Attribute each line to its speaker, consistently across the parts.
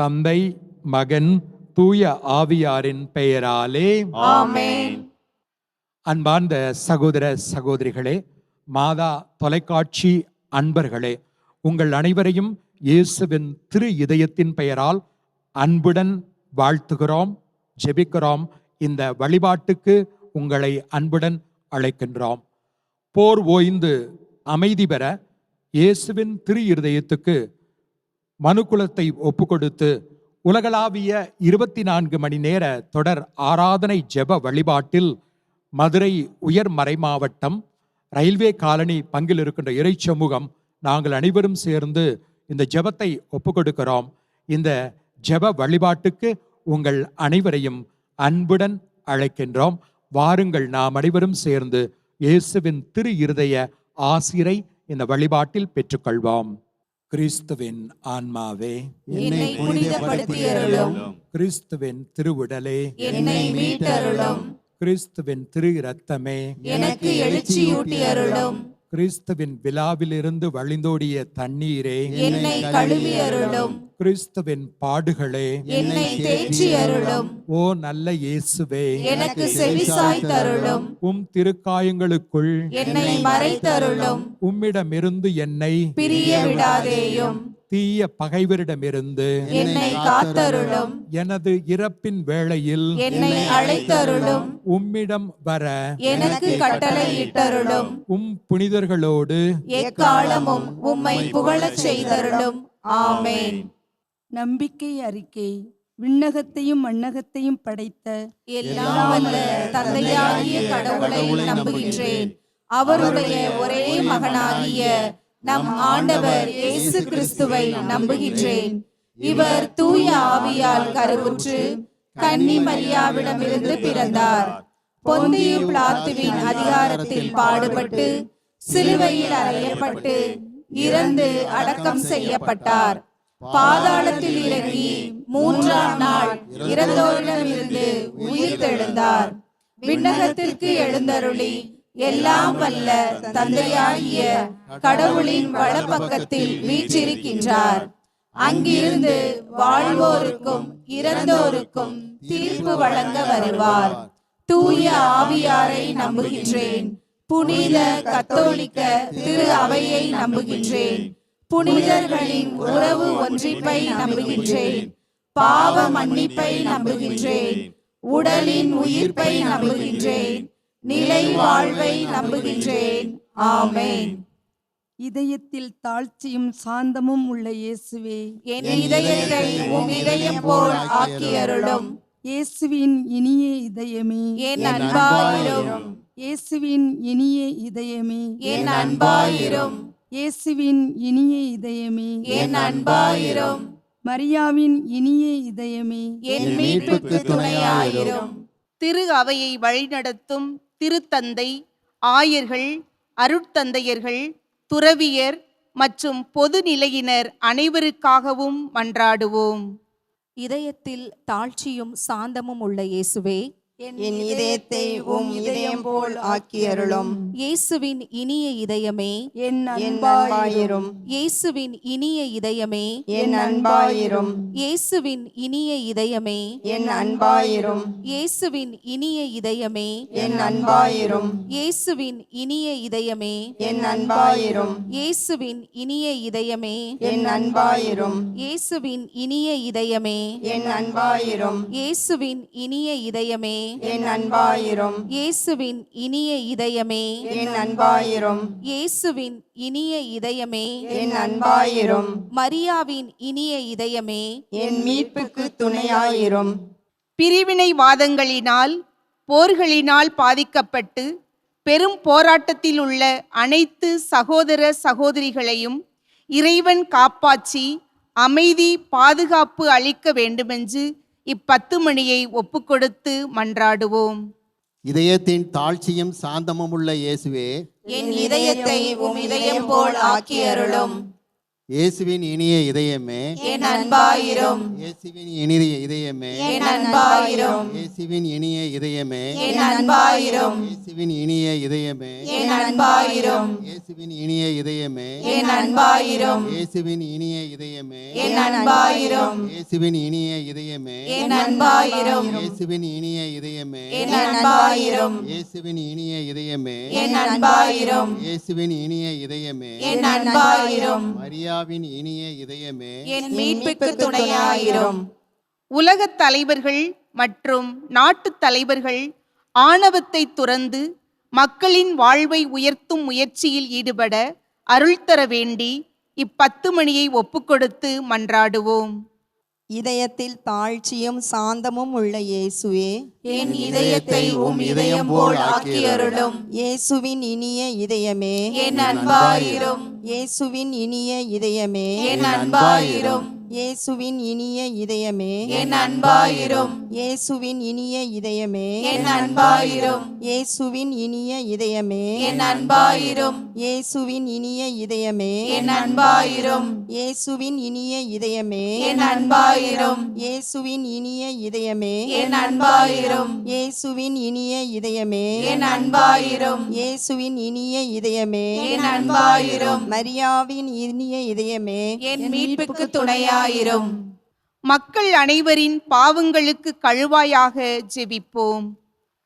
Speaker 1: தந்தை, மகன், தூய ஆவியாரின் பெயராலே
Speaker 2: ஆமென்.
Speaker 1: அன்பார்ந்த சகோதர சகோதரிகளே, மாதா தொலைக்காட்சி அன்பர்களே, உங்கள் அனைவரையும் இயேசுவின் திரு இதயத்தின் பெயரால் அன்புடன் வாழ்த்துகிறோம், ஜெபிக்கிறோம். இந்த வழிபாட்டுக்கு உங்களை அன்புடன் அழைக்கின்றோம். போர் ஓய்ந்து அமைதி பெற இயேசுவின் திரு இருதயத்துக்கு மனுக்குலத்தை ஒப்புக்கொடுத்து உலகளாவிய 24 மணி நேர தொடர் ஆராதனை ஜெப வழிபாட்டில் மதுரை உயர் மறை மாவட்டம் ரயில்வே காலனி பங்கில் இருக்கின்ற இறை சமூகம் நாங்கள் அனைவரும் சேர்ந்து இந்த ஜெபத்தை ஒப்புக்கொடுக்கிறோம். இந்த ஜெப வழிபாட்டுக்கு உங்கள் அனைவரையும் அன்புடன் அழைக்கின்றோம். வாருங்கள், நாம் அனைவரும் சேர்ந்து இயேசுவின் திரு இருதய ஆசிரை இந்த வழிபாட்டில் பெற்றுக்கொள்வோம். கிறிஸ்துவின் ஆன்மாவே,
Speaker 2: என்னை புனிதப்படுத்தியருளும்.
Speaker 1: கிறிஸ்துவின் திருவுடலே,
Speaker 2: என்னை மீட்டருளும்.
Speaker 1: கிறிஸ்துவின் திரு இரத்தமே,
Speaker 2: எனக்கு எழுச்சியூட்டியருளும்.
Speaker 1: கிறிஸ்துவின் விழாவிலிருந்து வழிந்தோடிய தண்ணீரே,
Speaker 2: என்னை கழுவியருளும்.
Speaker 1: கிறிஸ்துவின் பாடுகளே,
Speaker 2: என்னை தேற்றியருளும்.
Speaker 1: ஓ நல்ல இயேசுவே,
Speaker 2: எனக்கு செவிசாய்த்தருளும்.
Speaker 1: உம் திருக்காயங்களுக்குள்
Speaker 2: என்னை மறைத்தருளும்.
Speaker 1: உம்மிடமிருந்து என்னை
Speaker 2: பிரிய விடாதேயும்.
Speaker 1: தீய பகைவரிடமிருந்து
Speaker 2: என்னை காத்தருளும்.
Speaker 1: எனது இறப்பின் வேளையில்
Speaker 2: என்னை அழைத்தருளும்.
Speaker 1: உம்மிடம் வர
Speaker 2: எனக்கு கட்டளையிட்டருளும்.
Speaker 1: உம் புனிதர்களோடு
Speaker 2: எக்காலமும் உம்மை புகழச் செய்தருளும். ஆமென்.
Speaker 3: நம்பிக்கை அறிக்கை. விண்ணகத்தையும் மண்ணகத்தையும் படைத்த
Speaker 2: எல்லாம் வல்ல தந்தையாகிய கடவுளை நம்புகின்றேன். அவருடைய ஒரே மகனாகிய நம் ஆண்டவர் இயேசு கிறிஸ்துவை நம்புகின்றேன். இவர் தூய ஆவியால் கருவுற்று கன்னி மரியாவிடமிருந்து பிறந்தார். பொந்தியு பிலாத்துவின் அதிகாரத்தில் பாடுபட்டு சிலுவையில் அறையப்பட்டு இறந்து அடக்கம் செய்யப்பட்டார். பாதாளத்தில் இறங்கி 3ஆம் நாள் இறந்தோரிடமிருந்து உயிர்த்தெழுந்தார். விண்ணகத்திற்கு எழுந்தருளி எல்லாம் வல்ல தந்தையாகிய கடவுளின் வலப்பக்கத்தில் வீற்றிருக்கின்றார். அங்கிருந்து வாழ்வோருக்கும் இறந்தோருக்கும் தீர்ப்பு வழங்க வருவார். தூய ஆவியாரை நம்புகின்றேன். புனித கத்தோலிக்க திரு அவையை நம்புகின்றேன். புனிதர்களின் உறவு ஒன்றிப்பை நம்புகின்றேன். பாவ மன்னிப்பை நம்புகின்றேன். உடலின் உயிர்ப்பை நம்புகின்றேன். நிலை வாழ்வை நம்புகின்றேன். ஆமென்.
Speaker 3: இதயத்தில் தாழ்ச்சியும் சாந்தமும் உள்ள இயேசுவே,
Speaker 2: என் இதயத்தை உம் இதயம் போல் ஆக்கியருளும்.
Speaker 3: இயேசுவின் இனிய இதயமே,
Speaker 2: என் அன்பாயிரும்.
Speaker 3: இயேசுவின் இனிய இதயமே,
Speaker 2: என் அன்பாயிரும்.
Speaker 3: இயேசுவின் இனிய இதயமே,
Speaker 2: என் அன்பாயிரும்.
Speaker 3: மரியாவின் இனிய இதயமே,
Speaker 2: என் மீட்புக்கு துணையாயிரும்.
Speaker 4: திரு அவையை வழிநடத்தும் திருத்தந்தை, ஆயர்கள், அருட்தந்தையர்கள், துறவியர் மற்றும் பொது நிலையினர் அனைவருக்காகவும் மன்றாடுவோம்.
Speaker 2: இதயத்தில் தாழ்ச்சியும் சாந்தமும் உள்ள இயேசுவே,
Speaker 5: என் இதயத்தை உம் இதயம் போல் ஆக்கியருளும்.
Speaker 2: இயேசுவின் இனிய இதயமே,
Speaker 3: என்
Speaker 5: அன்பாயிரும்.
Speaker 2: இயேசுவின் இனிய இதயமே,
Speaker 5: என் அன்பாயிரும்.
Speaker 2: இயேசுவின் இனிய இதயமே,
Speaker 5: என் அன்பாயிரும்.
Speaker 2: இயேசுவின் இனிய இதயமே,
Speaker 5: என் அன்பாயிரும்.
Speaker 2: இயேசுவின் இனிய இதயமே,
Speaker 5: என் அன்பாயிரும்.
Speaker 2: இயேசுவின் இனிய இதயமே,
Speaker 5: என் அன்பாயிரும்.
Speaker 2: இயேசுவின் இனிய இதயமே,
Speaker 5: என் அன்பாயிரும்.
Speaker 2: இயேசுவின் இனிய இதயமே,
Speaker 5: என் அன்பாயிரும்.
Speaker 2: இயேசுவின் இனிய இதயமே,
Speaker 5: என் அன்பாயிரும்.
Speaker 2: இயேசுவின் இனிய இதயமே,
Speaker 5: என் அன்பாயிரும்.
Speaker 2: மரியாவின் இனிய இதயமே,
Speaker 5: என் மீட்புக்கு துணையாயிரும்.
Speaker 4: பிரிவினைவாதங்களினால், போர்களினால் பாதிக்கப்பட்டு பெரும் போராட்டத்தில் உள்ள அனைத்து சகோதர சகோதரிகளையும் இறைவன் காப்பாற்றி அமைதி பாதுகாப்பு அளிக்க வேண்டுமென்று 10 மணியை ஒப்புக்கொடுத்து மன்றாடுவோம்.
Speaker 6: இதயத்தின் தாழ்ச்சியும் சாந்தமும் உள்ள இயேசுவே,
Speaker 2: என் இதயத்தை உம் இதயம் போல் ஆக்கியருளும்.
Speaker 6: இயேசுவின் இனிய இதயமே,
Speaker 2: என் அன்பாயிரும்
Speaker 6: இயேசுவின் இனிய இதயமே,
Speaker 2: என் அன்பாயிரும்
Speaker 6: இயேசுவின் இனிய இதயமே,
Speaker 2: என் அன்பாயிரும்
Speaker 6: இயேசுவின் இனிய இதயமே,
Speaker 2: என் அன்பாயிரும்
Speaker 6: இயேசுவின் இனிய இதயமே,
Speaker 2: என் அன்பாயிரும்
Speaker 6: இயேசுவின் இனிய இதயமே,
Speaker 2: என் அன்பாயிரும்
Speaker 6: இயேசுவின் இனிய இதயமே,
Speaker 2: என் அன்பாயிரும்
Speaker 6: இயேசுவின் இனிய இதயமே,
Speaker 2: என் அன்பாயிரும்
Speaker 6: இயேசுவின் இனிய இதயமே,
Speaker 2: என் அன்பாயிரும்
Speaker 6: இயேசுவின் இனிய இதயமே,
Speaker 2: என் அன்பாயிரும்
Speaker 6: மரியாவின் இனிய இதயமே,
Speaker 2: என் மீட்புக்கு துணையாயிரும்.
Speaker 4: உலகத் தலைவர்கள் மற்றும் நாட்டுத் தலைவர்கள் ஆணவத்தை துறந்து மக்களின் வாழ்வை உயர்த்தும் முயற்சியில் ஈடுபட அருள் தர வேண்டி இ10 மணியை ஒப்புக்கொடுத்து மன்றாடுவோம்.
Speaker 5: இதயத்தில் தாழ்ச்சியும் சாந்தமும் உள்ள இயேசுவே,
Speaker 2: என் இதயத்தை உம் இதயம் போல் ஆக்கியருளும்.
Speaker 5: இயேசுவின் இனிய இதயமே,
Speaker 2: என் அன்பாயிரும்
Speaker 5: இயேசுவின் இனிய இதயமே,
Speaker 2: என் அன்பாயிரும்
Speaker 5: இயேசுவின் இனிய இதயமே,
Speaker 2: என் அன்பாயிரும்
Speaker 5: இயேசுவின் இனிய இதயமே,
Speaker 2: என் அன்பாயிரும்
Speaker 5: இயேசுவின் இனிய இதயமே,
Speaker 2: என் அன்பாயிரும்
Speaker 5: இயேசுவின் இனிய இதயமே,
Speaker 2: என் அன்பாயிரும்
Speaker 5: இயேசுவின் இனிய இதயமே,
Speaker 2: என் அன்பாயிரும்
Speaker 5: இயேசுவின் இனிய இதயமே,
Speaker 2: என் அன்பாயிரும்
Speaker 5: இயேசுவின் இனிய இதயமே,
Speaker 2: என் அன்பாயிரும்
Speaker 5: இயேசுவின் இனிய இதயமே,
Speaker 2: என் அன்பாயிரும்
Speaker 5: மரியாவின் இனிய இதயமே,
Speaker 2: என் மீட்புக்கு துணையாயிரும்.
Speaker 4: மக்கள் அனைவரின் பாவங்களுக்கு கழுவாயாக ஜெபிப்போம்.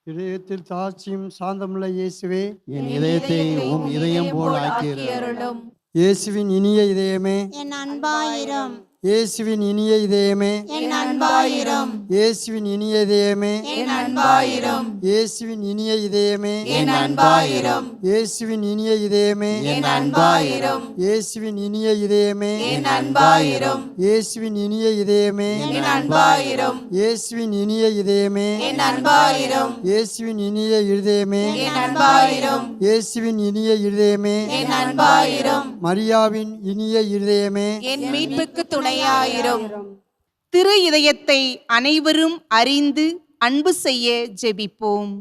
Speaker 7: இதயத்தில் தாழ்ச்சியும் சாந்தமுள்ள இயேசுவே,
Speaker 6: என் இதயத்தை உம் இதயம் போல் ஆக்கியருளும்.
Speaker 2: அருளும்.
Speaker 7: இயேசுவின் இனிய இதயமே,
Speaker 2: என் அன்பாயிரும்
Speaker 7: இயேசுவின் இனிய இதயமே,
Speaker 2: என் அன்பாயிரும்
Speaker 7: இயேசுவின் இனிய இதயமே,
Speaker 2: என் அன்பாயிரும்
Speaker 7: இயேசுவின் இனிய இதயமே,
Speaker 2: என் அன்பாயிரும்
Speaker 7: இயேசுவின் இனிய இதயமே,
Speaker 2: என் அன்பாயிரும்
Speaker 7: இயேசுவின் இனிய இதயமே,
Speaker 2: என் அன்பாயிரும்
Speaker 7: இயேசுவின் இனிய இதயமே,
Speaker 2: என் அன்பாயிரும்
Speaker 7: இயேசுவின் இனிய இதயமே,
Speaker 2: என் அன்பாயிரும்
Speaker 7: இயேசுவின் இனிய இதயமே,
Speaker 2: என் அன்பாயிரும்
Speaker 7: இயேசுவின் இனிய இதயமே,
Speaker 2: என் அன்பாயிரும்
Speaker 7: மரியாவின் இனிய இதயமே,
Speaker 2: என் மீட்புக்கு துணையாயிரும்.
Speaker 4: திரு இதயத்தை அனைவரும் அறிந்து அன்பு செய்ய ஜெபிப்போம்.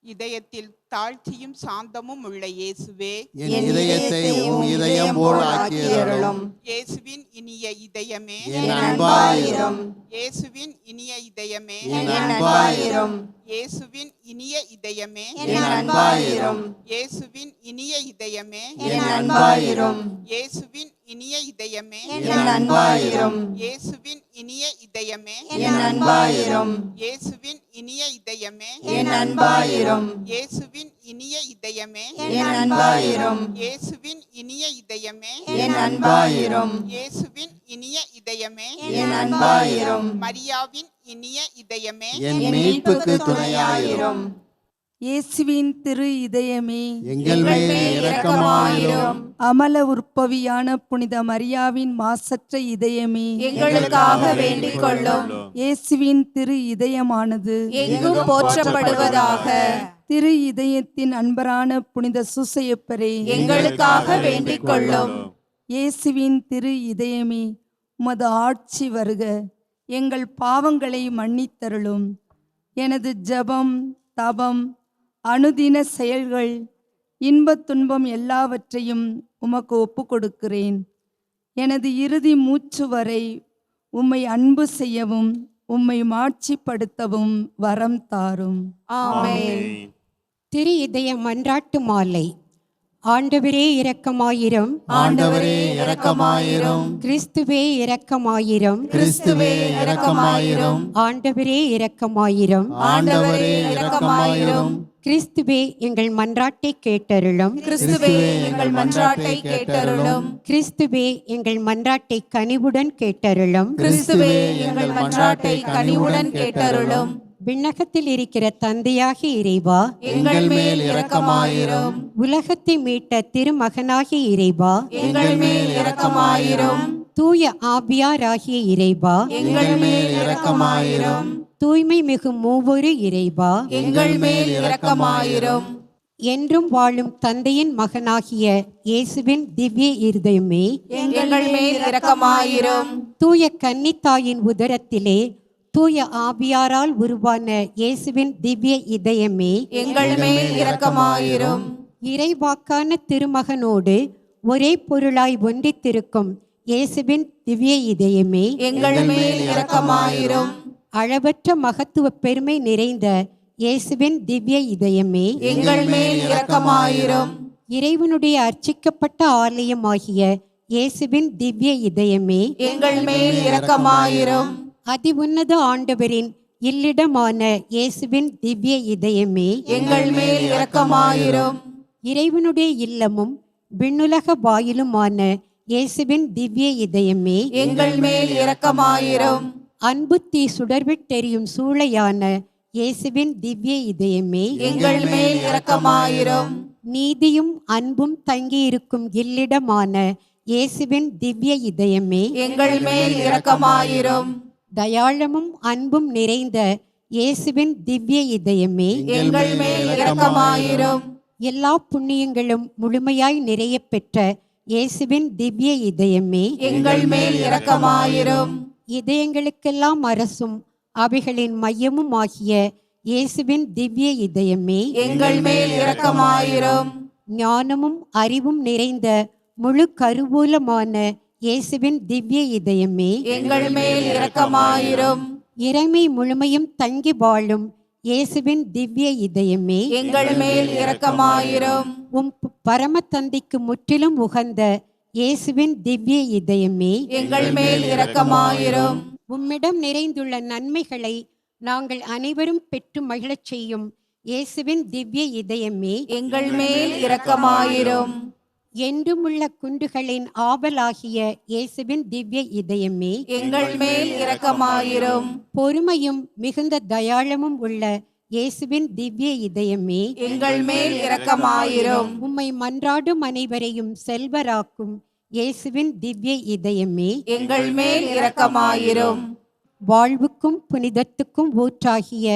Speaker 8: இதயத்தில் தாழ்ச்சியும் சாந்தமும் உள்ள இயேசுவே,
Speaker 6: என் இதயத்தை உம் இதயம் போல் ஆக்கியருளும்.
Speaker 8: இயேசுவின் இனிய இதயமே,
Speaker 6: என் அன்பாயிரும்
Speaker 8: இயேசுவின் இனிய இதயமே,
Speaker 6: என் அன்பாயிரும்
Speaker 8: இயேசுவின் இனிய இதயமே,
Speaker 6: என் அன்பாயிரும்
Speaker 8: இயேசுவின் இனிய இதயமே,
Speaker 6: என் அன்பாயிரும்
Speaker 8: இயேசுவின் இனிய இதயமே,
Speaker 6: என் அன்பாயிரும்
Speaker 8: இயேசுவின் இனிய இதயமே,
Speaker 6: என் அன்பாயிரும்
Speaker 8: இயேசுவின் இனிய இதயமே,
Speaker 6: என் அன்பாயிரும்
Speaker 8: இயேசுவின் இனிய இதயமே,
Speaker 6: என் அன்பாயிரும்
Speaker 8: இயேசுவின் இனிய இதயமே,
Speaker 6: என் அன்பாயிரும்
Speaker 8: இயேசுவின் இனிய இதயமே,
Speaker 6: என் அன்பாயிரும்
Speaker 8: மரியாவின் இனிய இதயமே,
Speaker 6: என் மீட்புக்கு துணையாயிரும்.
Speaker 3: இயேசுவின் திரு இதயமே,
Speaker 6: எங்கள் மேல் இரக்கமாயிரும்.
Speaker 3: அமல உற்பவியான புனித மரியாவின் மாசற்ற இதயமே,
Speaker 2: எங்களுக்காக வேண்டிக் கொள்ளும்.
Speaker 3: இயேசுவின் திரு இதயமானது
Speaker 2: எங்கும் போற்றப்படுவதாக.
Speaker 3: திரு இதயத்தின் அன்பரான புனித சூசையப்பரே,
Speaker 2: எங்களுக்காக வேண்டிக் கொள்ளும்.
Speaker 3: இயேசுவின் திரு இதயமே, உமது ஆட்சி வருக, எங்கள் பாவங்களை மன்னித்தருளும். எனது ஜெபம், தபம், அனுதின செயல்கள், இன்பத் துன்பம் எல்லாவற்றையும் உமக்கு ஒப்புக் கொடுக்கிறேன். எனது இறுதி மூச்சு வரை உம்மை அன்பு செய்யவும் உம்மை மாட்சிப்படுத்தவும் வரம் தாரும்.
Speaker 2: ஆமென்.
Speaker 9: திரு இதய மன்றாட்டு மாலை. ஆண்டவரே இரக்கமாயிரும்,
Speaker 6: ஆண்டவரே இரக்கமாயிரும்.
Speaker 9: கிறிஸ்துவே இரக்கமாயிரும்,
Speaker 6: கிறிஸ்துவே இரக்கமாயிரும்.
Speaker 9: ஆண்டவரே இரக்கமாயிரும்,
Speaker 6: ஆண்டவரே இரக்கமாயிரும்.
Speaker 9: கிறிஸ்துவே எங்கள் மன்றாட்டை கேட்டருளும்,
Speaker 2: கிறிஸ்துவே எங்கள் மன்றாட்டை கேட்டருளும்.
Speaker 9: கிறிஸ்துவே எங்கள் மன்றாட்டை கனிவுடன் கேட்டருளும்.
Speaker 2: கிறிஸ்துவே எங்கள் மன்றாட்டை கனிவுடன் கேட்டருளும்.
Speaker 9: விண்ணகத்தில் இருக்கிற தந்தையாகிய இறைவா,
Speaker 2: எங்கள் மேல் இரக்கமாயிரும்.
Speaker 9: உலகத்தை மீட்ட திருமகனாகிய இறைவா,
Speaker 2: எங்கள் மேல் இரக்கமாயிரும்.
Speaker 9: தூய ஆவியாராகிய இறைவா,
Speaker 2: எங்கள் மேல் இரக்கமாயிரும்.
Speaker 9: தூய்மை மிகு மூவொரு இறைவா,
Speaker 2: எங்கள் மேல் இரக்கமாயிரும்.
Speaker 9: என்றும் வாழும் தந்தையின் மகனாகிய இயேசுவின் திவ்ய இருதயமே,
Speaker 2: எங்கள் மேல் இரக்கமாயிரும்.
Speaker 9: தூய கன்னித்தாயின் உதரத்திலே தூய ஆவியாரால் உருவான இயேசுவின் திவ்ய இதயமே,
Speaker 2: எங்கள் மேல் இரக்கமாயிரும்.
Speaker 9: இறைவாக்கான திருமகனோடு ஒரே பொருளாய் ஒன்றித்திருக்கும் இயேசுவின் திவ்ய இதயமே,
Speaker 2: எங்கள் மேல் இரக்கமாயிரும்.
Speaker 9: அளவற்ற மகத்துவ பெருமை நிறைந்த இயேசுவின் திவ்ய இதயமே,
Speaker 2: எங்கள் மேல் இரக்கமாயிரும்.
Speaker 9: இறைவனுடைய அர்ச்சிக்கப்பட்ட ஆலயமாகிய இயேசுவின் திவ்ய இதயமே,
Speaker 2: எங்கள் மேல் இரக்கமாயிரும்.
Speaker 9: அதி உன்னத ஆண்டவரின் இல்லிடமான இயேசுவின் திவ்ய இதயமே,
Speaker 2: எங்கள் மேல் இரக்கமாயிரும்.
Speaker 9: இறைவனுடைய இல்லமும் விண்ணுலக வாயிலுமான இயேசுவின் திவ்ய இதயமே,
Speaker 2: எங்கள் மேல் இரக்கமாயிரும்.
Speaker 9: அன்பு தீ சுடர்விட்டெரியும் சூளையான இயேசுவின் திவ்ய இதயமே,
Speaker 2: எங்கள் மேல் இரக்கமாயிரும்.
Speaker 9: நீதியும் அன்பும் தங்கியிருக்கும் இல்லிடமான இயேசுவின் திவ்ய இதயமே,
Speaker 2: எங்கள் மேல் இரக்கமாயிரும்.
Speaker 9: தயாளமும் அன்பும் நிறைந்த இயேசுவின் திவ்ய இதயமே,
Speaker 2: எங்கள் மேல் இரக்கமாயிரும்.
Speaker 9: எல்லா புண்ணியங்களும் முழுமையாய் நிறைய பெற்ற இயேசுவின் திவ்ய இதயமே,
Speaker 2: எங்கள் மேல் இரக்கமாயிரும்.
Speaker 9: இதயங்களுக்கெல்லாம் அரசும் அவைகளின் மையமும் ஆகிய இயேசுவின் திவ்ய இதயமே,
Speaker 2: எங்கள் மேல் இரக்கமாயிரும்.
Speaker 9: ஞானமும் அறிவும் நிறைந்த முழு கருவூலமான இயேசுவின் திவ்ய இதயமே,
Speaker 2: எங்கள் மேல் இரக்கமாயிரும்.
Speaker 9: இறைமை முழுமையும் தங்கி வாழும் இயேசுவின் திவ்ய இதயமே,
Speaker 2: எங்கள் மேல் இரக்கமாயிரும்.
Speaker 9: உம் பரம தந்தைக்கு முற்றிலும் உகந்த இயேசுவின் திவ்ய இதயமே,
Speaker 2: எங்கள் மேல் இரக்கமாயிரும்.
Speaker 9: உம்மிடம் நிறைந்துள்ள நன்மைகளை நாங்கள் அனைவரும் பெற்று மகிழச் செய்யும் இயேசுவின் திவ்ய இதயமே,
Speaker 2: எங்கள் மேல் இரக்கமாயிரும்.
Speaker 9: என்றுமுள்ள குன்றுகளின் ஆவலாகிய இயேசுவின் திவ்ய இதயமே,
Speaker 2: எங்கள் மேல் இரக்கமாயிரும்.
Speaker 9: பொறுமையும் மிகுந்த தயாளமும் உள்ள இயேசுவின் திவ்ய இதயமே,
Speaker 2: எங்கள் மேல் இரக்கமாயிரும்.
Speaker 9: உம்மை மன்றாடும் அனைவரையும் செல்வராக்கும் இயேசுவின் திவ்ய இதயமே,
Speaker 2: எங்கள் மேல் இரக்கமாயிரும்.
Speaker 9: வாழ்வுக்கும் புனிதத்துக்கும் ஊற்றாகிய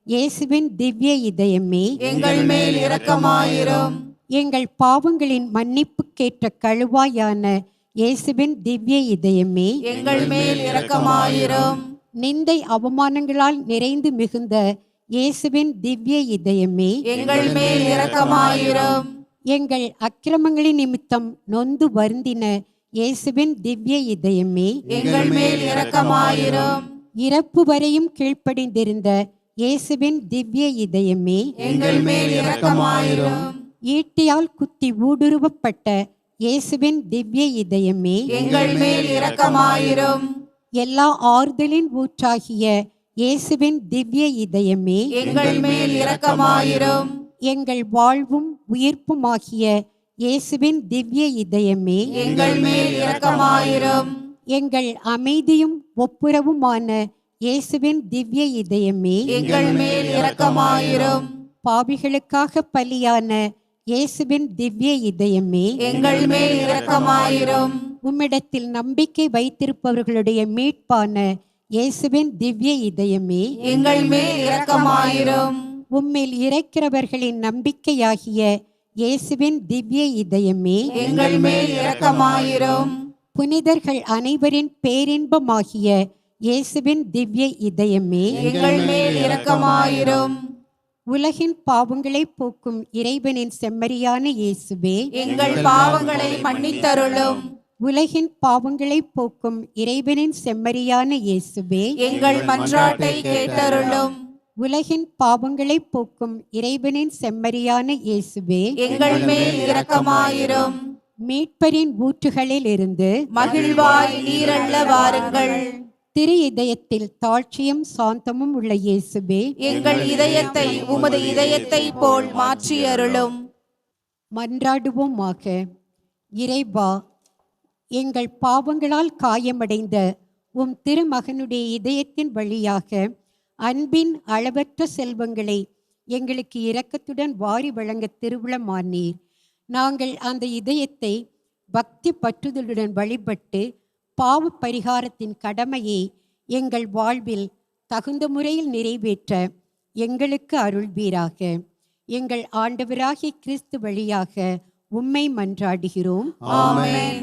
Speaker 9: இயேசுவின் திவ்ய இதயமே,
Speaker 2: எங்கள் மேல் இரக்கமாயிரும்.
Speaker 9: எங்கள் பாவங்களின் மன்னிப்புக்கேற்ற கழுவாயான இயேசுவின் திவ்ய இதயமே,
Speaker 2: எங்கள் மேல் இரக்கமாயிரும்.
Speaker 9: நிந்தை அவமானங்களால் நிறைந்து மிகுந்த இயேசுவின் திவ்ய இதயமே,
Speaker 2: எங்கள் மேல் இரக்கமாயிரும்.
Speaker 9: எங்கள் அக்கிரமங்களின் நிமித்தம் நொந்து வருந்தின இயேசுவின் திவ்ய இதயமே,
Speaker 2: எங்கள் மேல் இரக்கமாயிரும்.
Speaker 9: இறப்பு வரையும் கீழ்ப்படிந்திருந்த இயேசுவின் திவ்ய இதயமே,
Speaker 2: எங்கள் மேல் இரக்கமாயிரும்.
Speaker 9: ஈட்டியால் குத்தி ஊடுருவப்பட்ட இயேசுவின் திவ்ய இதயமே,
Speaker 2: எங்கள் மேல் இரக்கமாயிரும்.
Speaker 9: எல்லா ஆறுதலின் ஊற்றாகிய இயேசுவின் திவ்ய இதயமே,
Speaker 2: எங்கள் மேல் இரக்கமாயிரும்.
Speaker 9: எங்கள் வாழ்வும் உயிர்ப்புமாகிய இயேசுவின் திவ்ய இதயமே,
Speaker 2: எங்கள் மேல் இரக்கமாயிரும்.
Speaker 9: எங்கள் அமைதியும் ஒப்புரவுமான இயேசுவின் திவ்ய இதயமே,
Speaker 2: எங்கள் மேல் இரக்கமாயிரும்.
Speaker 9: பாவிகளுக்காக பலியான இயேசுவின் திவ்ய இதயமே,
Speaker 2: எங்கள் மேல் இரக்கமாயிரும்.
Speaker 9: உம்மிடத்தில் நம்பிக்கை வைத்திருப்பவர்களுடைய மீட்பான இயேசுவின் திவ்ய இதயமே,
Speaker 2: எங்கள் மேல் இரக்கமாயிரும்.
Speaker 9: உம்மில் இறைக்கிறவர்களின் நம்பிக்கையாகிய இயேசுவின் திவ்ய இதயமே,
Speaker 2: எங்கள் மேல் இரக்கமாயிரும்.
Speaker 9: புனிதர்கள் அனைவரின் பேரின்பமாகிய இயேசுவின் திவ்ய இதயமே,
Speaker 2: எங்கள் மேல் இரக்கமாயிரும்.
Speaker 9: உலகின் பாவங்களை போக்கும் இறைவனின் செம்மறியான இயேசுவே,
Speaker 2: எங்கள் பாவங்களை மன்னித்தருளும்.
Speaker 9: உலகின் பாவங்களை போக்கும் இறைவனின் செம்மறியான இயேசுவே,
Speaker 2: எங்கள் மன்றாட்டை கேட்டருளும்.
Speaker 9: உலகின் பாவங்களை போக்கும் இறைவனின் செம்மறியான இயேசுவே,
Speaker 2: எங்கள் மேல் இரக்கமாயிரும்.
Speaker 9: மீட்பரின் ஊற்றுகளில் இருந்து
Speaker 2: மகிழ்வாய் நீரள்ள வாருங்கள்.
Speaker 9: திரு இதயத்தில் தாழ்ச்சியும் சாந்தமும் உள்ள இயேசுவே,
Speaker 2: எங்கள் இதயத்தை உமது இதயத்தை போல் மாற்றியருளும்.
Speaker 9: மன்றாடுவோமாக. இறைவா, எங்கள் பாவங்களால் காயமடைந்த உம் திருமகனுடைய இதயத்தின் வழியாக அன்பின் அளவற்ற செல்வங்களை எங்களுக்கு இரக்கத்துடன் வாரி வழங்க திருவுளமானீர். நாங்கள் அந்த இதயத்தை பக்தி பற்றுதலுடன் வழிபட்டு பாவ பரிகாரத்தின் கடமையை எங்கள் வாழ்வில் தகுந்த முறையில் நிறைவேற்ற எங்களுக்கு அருள்வீராக. எங்கள் ஆண்டவராகிய கிறிஸ்து வழியாக உம்மை மன்றாடுகிறோம்.
Speaker 2: ஆமென்.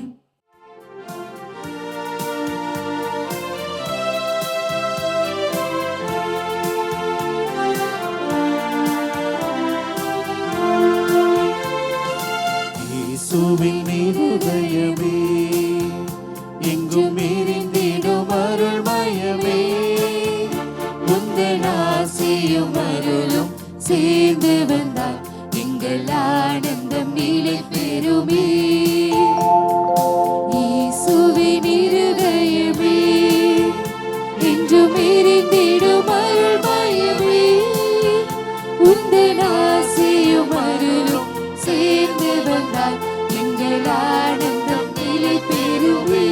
Speaker 6: இயேசுவின் இருதயமே,
Speaker 10: எங்கும் நிறைந்திடும் அருள்மயமே உந்தன் ஆசையும் அருளும் சேர்ந்து வந்தால் எங்கள் ஆனந்தம் நிலை பெறுமே இயேசுவின் இருதயமே என்றும் நிறைந்திடும் அருள்மயமே உந்தன் ஆசையும் அருளும் சேர்ந்து வந்தால் எங்கள் ஆனந்தம் நிலை பெறுமே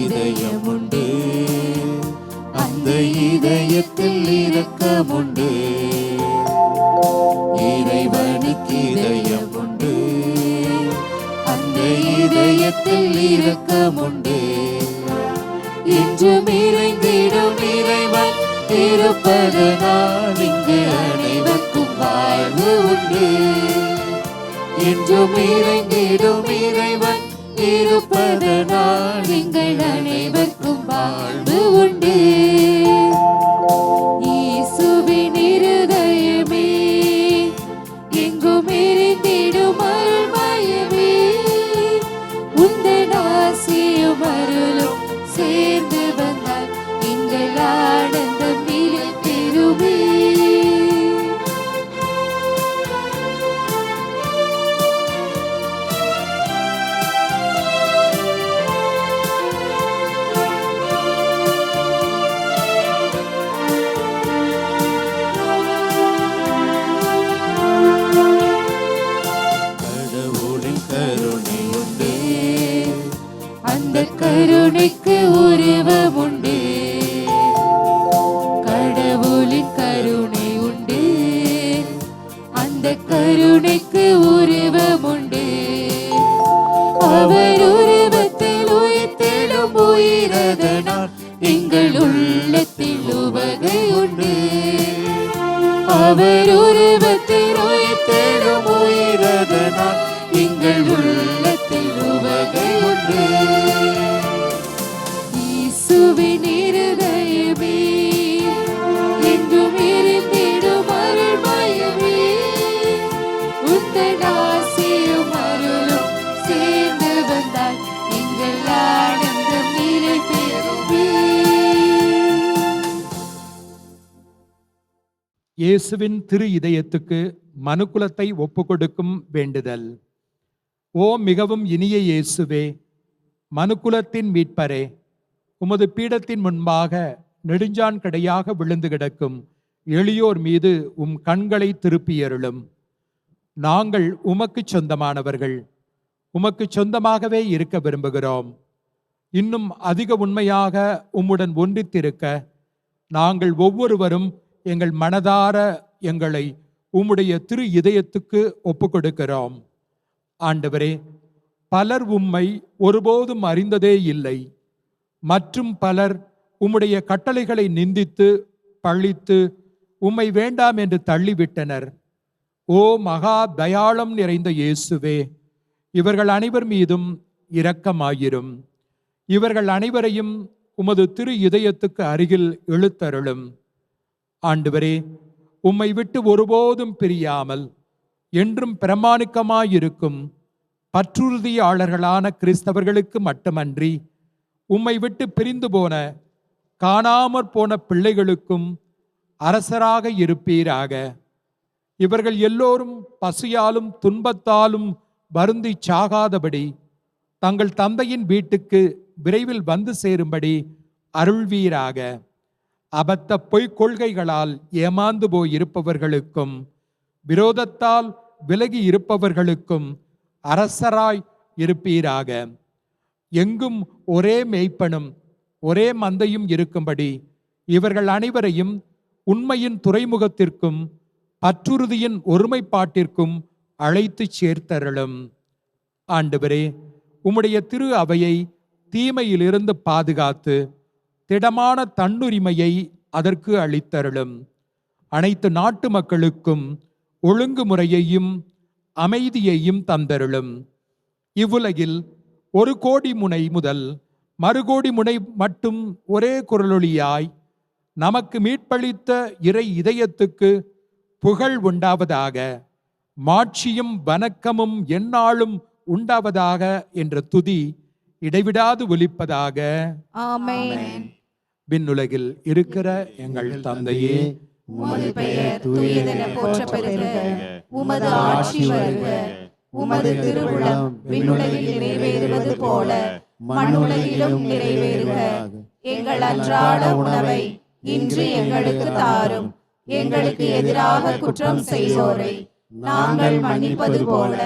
Speaker 10: இதயமுண்டு அந்த இதயத்தில் இரக்கமுண்டு இறைவனுக்கு இதயமுண்டு அந்த இதயத்தில் இரக்கமுண்டு என்றும் இறைந்திடும் இறைவன் இருப்பதனால் இங்கு அனைவருக்கும் வாழ்வு உண்டு என்றும் இறைந்திடும் இறைவன் இருப்பதனால் எங்கள் அனைவருக்கும் வாழ்வு உண்டு இயேசுவின் இருதயமே எங்கும் நிறைந்திடும் அருள்மயமே உந்தன் ஆசையும் அருளும் சேர்ந்து வந்தால் எங்கள் ஆனந்தம் நிலை பெறுமே கருணைக்கு உருவம் உண்டு கடவுளின் கருணை உண்டு அந்த கருணைக்கு உருவம் உண்டு அவர் உருவத்தில் உயிர்த்தெழும் உயிரதனால் எங்கள் உள்ளத்தில் உவகை உண்டு அவர் உருவத்தில் உயிர்த்தெழும் உயிரதனால் எங்கள் உள்ளத்தில் உவகை உண்டு இயேசுவின் இருதயமே என்றும் நிறைந்திடும் அருள்மயமே உந்தன் ஆசையும் அருளும் சேர்ந்து வந்தால் எங்கள் ஆனந்தம் நிலை பெறுமே
Speaker 1: இயேசுவின் திரு இதயத்துக்கு மனுக்குலத்தை ஒப்புக்கொடுக்கும் வேண்டுதல். ஓ மிகவும் இனிய இயேசுவே, மனுக்குலத்தின் மீட்பரே, உமது பீடத்தின் முன்பாக நெடுஞ்சான் கடையாக விழுந்து கிடக்கும் எளியோர் மீது உம் கண்களை திருப்பியருளும். நாங்கள் உமக்கு சொந்தமானவர்கள், உமக்கு சொந்தமாகவே இருக்க விரும்புகிறோம். இன்னும் அதிக உண்மையாக உம்முடன் ஒன்றித்திருக்க நாங்கள் ஒவ்வொருவரும் எங்கள் மனதார எங்களை உம்முடைய திரு இதயத்துக்கு ஒப்புக்கொடுக்கிறோம். ஆண்டவரே, பலர் உம்மை ஒருபோதும் அறிந்ததே இல்லை. மற்றும் பலர் உம்முடைய கட்டளைகளை நிந்தித்து பழித்து உம்மை வேண்டாம் என்று தள்ளிவிட்டனர். ஓ மகா தயாளம் நிறைந்த இயேசுவே, இவர்கள் அனைவர் மீதும் இரக்கமாயிரும். இவர்கள் அனைவரையும் உமது திரு இதயத்துக்கு அருகில் இழுத்தருளும். ஆண்டவரே, உம்மை விட்டு ஒருபோதும் பிரியாமல் என்றும் பிரமாணிக்கமாயிருக்கும் பற்றுறுதியாளர்களான கிறிஸ்தவர்களுக்கு மட்டுமன்றி உம்மை விட்டு பிரிந்து போன காணாமற் போன பிள்ளைகளுக்கும் அரசராக இருப்பீராக. இவர்கள் எல்லோரும் பசியாலும் துன்பத்தாலும் வருந்தி சாகாதபடி தங்கள் தந்தையின் வீட்டுக்கு விரைவில் வந்து சேரும்படி அருள்வீராக. அபத்த பொய்க் கொள்கைகளால் ஏமாந்து போயிருப்பவர்களுக்கும் விரோதத்தால் விலகி இருப்பவர்களுக்கும் அரசராய் இருப்பீராக. எங்கும் ஒரே மேய்ப்பனும் ஒரே மந்தையும் இருக்கும்படி இவர்கள் அனைவரையும் உண்மையின் துறைமுகத்திற்கும் பற்றுறுதியின் ஒருமைப்பாட்டிற்கும் அழைத்து சேர்த்தருளும். ஆண்டவரே, உம்முடைய திரு அவையை தீமையிலிருந்து பாதுகாத்து திடமான தன்னுரிமையை அதற்கு அளித்தருளும். அனைத்து நாட்டு மக்களுக்கும் ஒழுங்குமுறையையும் அமைதியையும் தந்தருளும். இவ்வுலகில் 1 கோடி முனை முதல் மறுகோடி முனை மட்டும் ஒரே குரலொலியாய் நமக்கு மீட்பளித்த இறை இதயத்துக்கு புகழ் உண்டாவதாக, மாட்சியும் வணக்கமும் எந்நாளும் உண்டாவதாக என்ற துதி இடைவிடாது ஒலிப்பதாக.
Speaker 2: ஆமென்.
Speaker 1: விண்ணுலகில் இருக்கிற எங்கள் தந்தையே,
Speaker 2: உமது பெயர் தூயதென போற்றப் பெறுக. உமது ஆட்சி வருக. உமது திருவுளம் விண்ணுலகில் நிறைவேறுவது போல மண்ணுலகிலும் நிறைவேறுக. எங்கள் அன்றாட உணவை இன்று எங்களுக்கு தாரும். எங்களுக்கு எதிராக குற்றம் செய்வோரை நாங்கள் மன்னிப்பது போல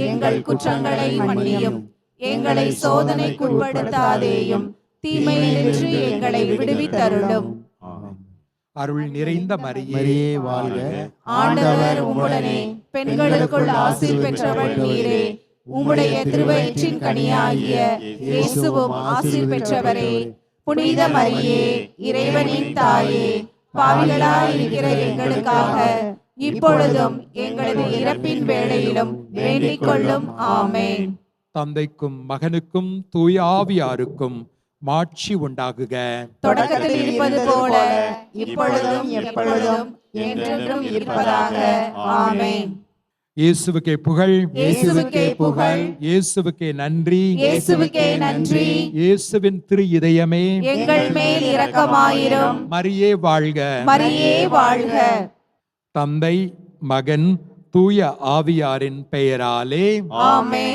Speaker 2: எங்கள் குற்றங்களை மன்னியும். எங்களை சோதனைக்குட்படுத்தாதேயும், தீமையினின்று எங்களை விடுவித்தருளும்.
Speaker 1: அருள் நிறைந்த
Speaker 6: மரியே வாழ்க.
Speaker 2: ஆண்டவர் உம்முடனே, பெண்களுக்குள் ஆசீர் பெற்றவள் நீரே. உம்முடைய திருவயிற்றின் கனியாகிய இயேசுவும் ஆசீர் பெற்றவரே. புனித மரியே, இறைவனின் தாயே, பாவிகளாயிருக்கிற எங்களுக்காக இப்பொழுதும் எங்களது இறப்பின் வேளையிலும் வேண்டிக் கொள்ளும். ஆமென்.
Speaker 1: தந்தைக்கும் மகனுக்கும் தூய ஆவியாருக்கும் மாட்சி உண்டாகுக.
Speaker 2: தொடக்கத்தில் இருப்பது போல இப்பொழுதும் எப்பொழுதும் என்றென்றும் இருப்பதாக. ஆமென்.
Speaker 1: இயேசுவுக்கே புகழ்,
Speaker 2: இயேசுவுக்கே புகழ்,
Speaker 1: இயேசுவுக்கே நன்றி,
Speaker 2: இயேசுவுக்கே நன்றி.
Speaker 1: இயேசுவின் திரு இதயமே,
Speaker 2: எங்கள் மேல் இரக்கமாயிரும்.
Speaker 1: மரியே வாழ்க.
Speaker 2: மரியே வாழ்க.
Speaker 1: தந்தை, மகன், தூய ஆவியாரின் பெயராலே
Speaker 2: ஆமென்.